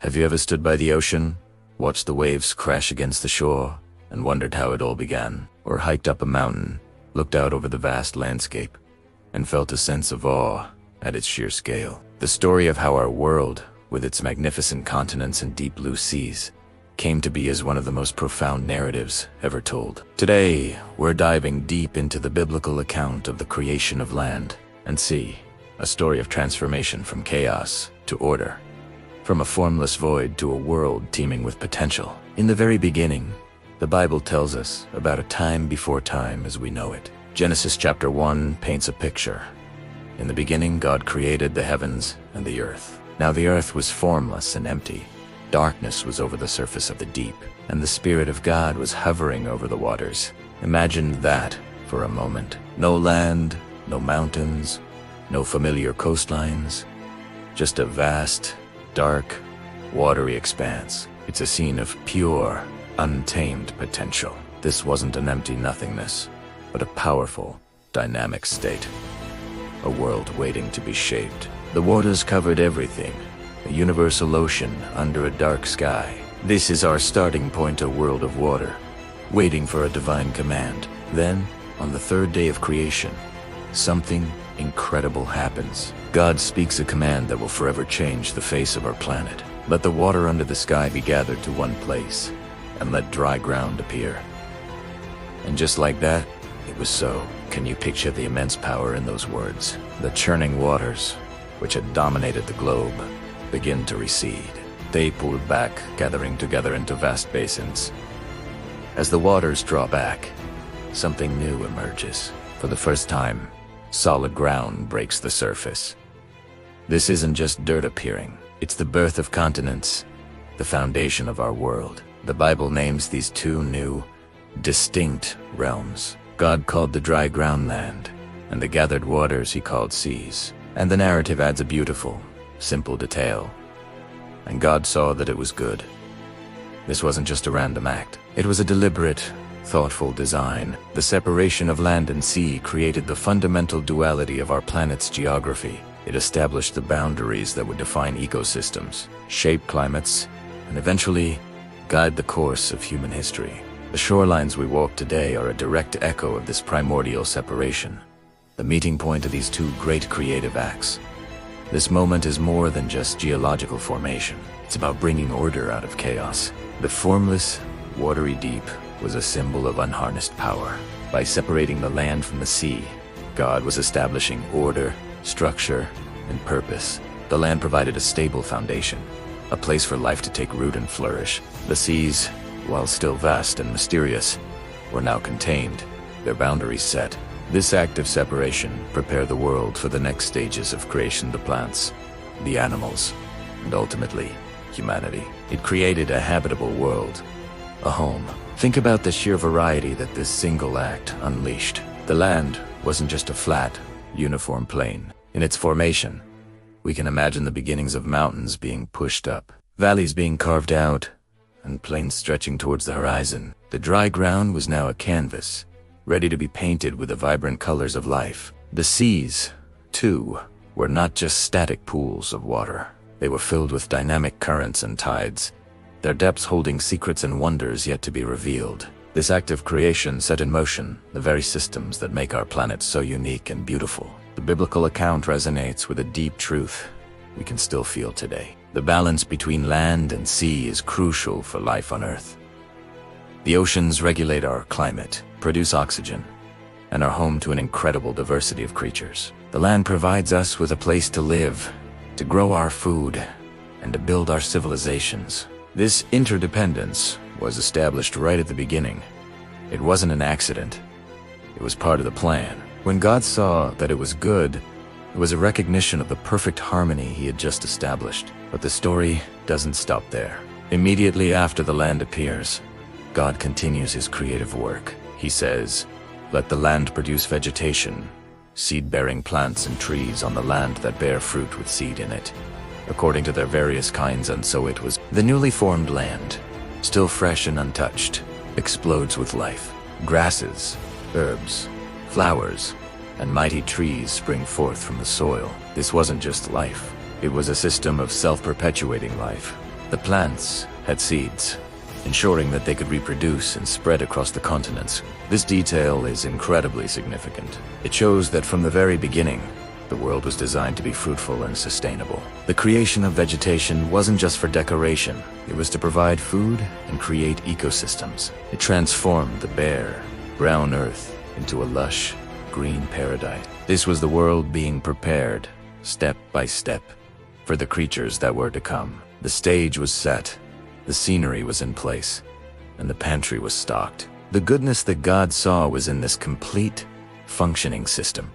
Have you ever stood by the ocean, watched the waves crash against the shore, and wondered how it all began? Or hiked up a mountain, looked out over the vast landscape, and felt a sense of awe at its sheer scale? The story of how our world, with its magnificent continents and deep blue seas, came to be is one of the most profound narratives ever told. Today, we're diving deep into the biblical account of the creation of land and sea, a story of transformation from chaos to order, from a formless void to a world teeming with potential. In the very beginning, the Bible tells us about a time before time as we know it. Genesis chapter 1 paints a picture. In the beginning, God created the heavens and the earth. Now the earth was formless and empty. Darkness was over the surface of the deep, and the Spirit of God was hovering over the waters. Imagine that for a moment. No land, no mountains, no familiar coastlines, just a vast, dark, watery expanse. It's a scene of pure, untamed potential. This wasn't an empty nothingness, but a powerful, dynamic state. A world waiting to be shaped. The waters covered everything, a universal ocean under a dark sky. This is our starting point, a world of water, waiting for a divine command. Then, on the third day of creation, something incredible happens. God speaks a command that will forever change the face of our planet. Let the water under the sky be gathered to one place, and let dry ground appear. And just like that, it was so. Can you picture the immense power in those words? The churning waters, which had dominated the globe, begin to recede. They pulled back, gathering together into vast basins. As the waters draw back, something new emerges. For the first time, solid ground breaks the surface. This isn't just dirt appearing. It's the birth of continents, the foundation of our world. The Bible names these two new, distinct realms. God called the dry ground land, and the gathered waters he called seas. And the narrative adds a beautiful, simple detail. And God saw that it was good. This wasn't just a random act. It was a deliberate, thoughtful design. The separation of land and sea created the fundamental duality of our planet's geography. It established the boundaries that would define ecosystems, shape climates, and eventually guide the course of human history. The shorelines we walk today are a direct echo of this primordial separation, the meeting point of these two great creative acts. This moment is more than just geological formation. It's about bringing order out of chaos. The formless, watery deep was a symbol of unharnessed power. By separating the land from the sea, God was establishing order, structure, and purpose. The land provided a stable foundation, a place for life to take root and flourish. The seas, while still vast and mysterious, were now contained, their boundaries set. This act of separation prepared the world for the next stages of creation: the plants, the animals, and ultimately, humanity. It created a habitable world, a home. Think about the sheer variety that this single act unleashed. The land wasn't just a flat, uniform plain. In its formation, we can imagine the beginnings of mountains being pushed up, valleys being carved out, and plains stretching towards the horizon. The dry ground was now a canvas, ready to be painted with the vibrant colors of life. The seas, too, were not just static pools of water. They were filled with dynamic currents and tides, their depths holding secrets and wonders yet to be revealed. This act of creation set in motion the very systems that make our planet so unique and beautiful. The biblical account resonates with a deep truth we can still feel today. The balance between land and sea is crucial for life on Earth. The oceans regulate our climate, produce oxygen, and are home to an incredible diversity of creatures. The land provides us with a place to live, to grow our food, and to build our civilizations. This interdependence was established right at the beginning. It wasn't an accident. It was part of the plan. When God saw that it was good, it was a recognition of the perfect harmony he had just established. But the story doesn't stop there. Immediately after the land appears, God continues his creative work. He says, "Let the land produce vegetation, seed-bearing plants and trees on the land that bear fruit with seed in it, according to their various kinds." And so it was. The newly formed land, still fresh and untouched, explodes with life. Grasses, herbs, flowers, and mighty trees spring forth from the soil. This wasn't just life. It was a system of self-perpetuating life, The plants had seeds, ensuring that they could reproduce and spread across the continents. This detail is incredibly significant. It shows that from the very beginning, the world was designed to be fruitful and sustainable. The creation of vegetation wasn't just for decoration. It was to provide food and create ecosystems. It transformed the bare, brown earth into a lush, green paradise. This was the world being prepared, step by step, for the creatures that were to come. The stage was set, the scenery was in place, and the pantry was stocked. The goodness that God saw was in this complete, functioning system.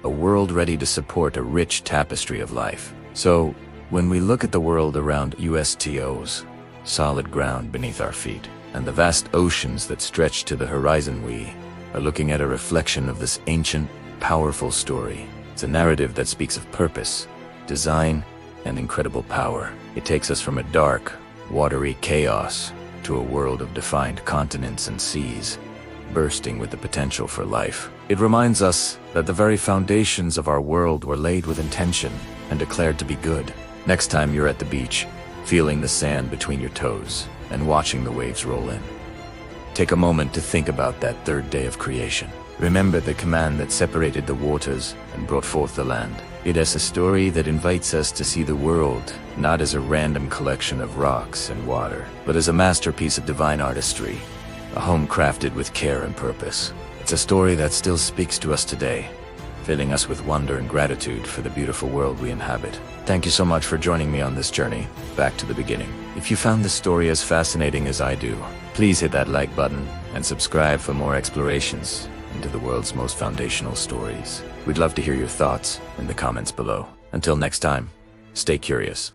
A world ready to support a rich tapestry of life. So, when we look at the world around USTO's, solid ground beneath our feet, and the vast oceans that stretch to the horizon, we are looking at a reflection of this ancient, powerful story. It's a narrative that speaks of purpose, design, and incredible power. It takes us from a dark, watery chaos to a world of defined continents and seas, bursting with the potential for life. It reminds us that the very foundations of our world were laid with intention and declared to be good. Next time you're at the beach, feeling the sand between your toes and watching the waves roll in, take a moment to think about that third day of creation. Remember the command that separated the waters and brought forth the land. It is a story that invites us to see the world not as a random collection of rocks and water, but as a masterpiece of divine artistry, a home crafted with care and purpose. It's a story that still speaks to us today, filling us with wonder and gratitude for the beautiful world we inhabit. Thank you so much for joining me on this journey back to the beginning. If you found this story as fascinating as I do, please hit that like button and subscribe for more explorations into the world's most foundational stories. We'd love to hear your thoughts in the comments below. Until next time, stay curious.